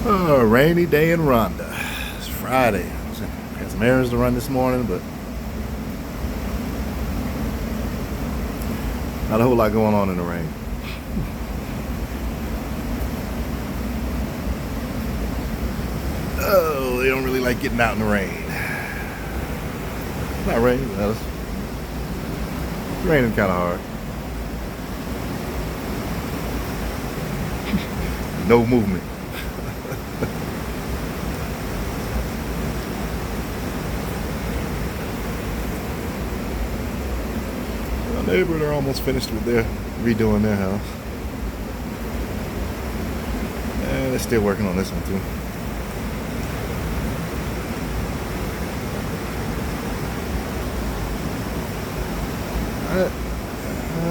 Rainy day in Rhonda. It's Friday. Had some errands to run this morning, but not a whole lot going on in the rain. Oh, they don't really like getting out in the rain. It's not raining, but it's raining kind of hard. No movement. My neighbor, they're almost finished with redoing their house. And they're still working on this one too.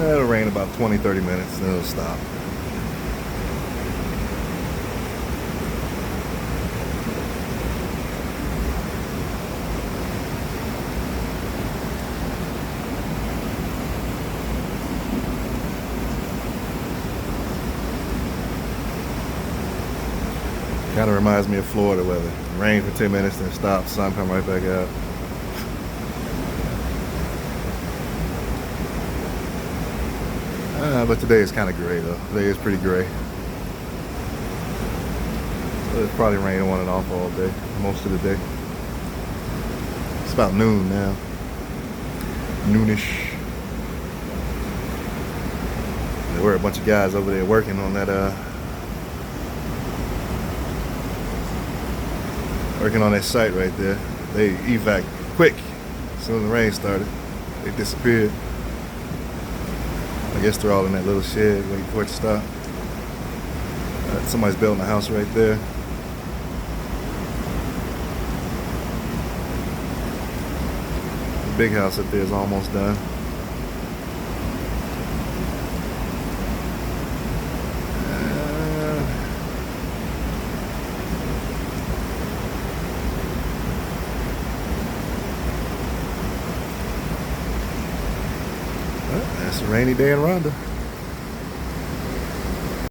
It'll rain about 20-30 minutes, then it'll stop. Kind of reminds me of Florida weather. Rain for 10 minutes, then stop, sun come right back out. But today is kind of gray though. Today is pretty gray. So it's probably raining on and off all day, most of the day. It's about noon now. Noonish. There were a bunch of guys over there working on that site right there. They evac quick. As soon as the rain started, they disappeared. I guess they're all in that little shed waiting for it to stop. Somebody's building a house right there. The big house up there is almost done. That's a rainy day in Rhonda.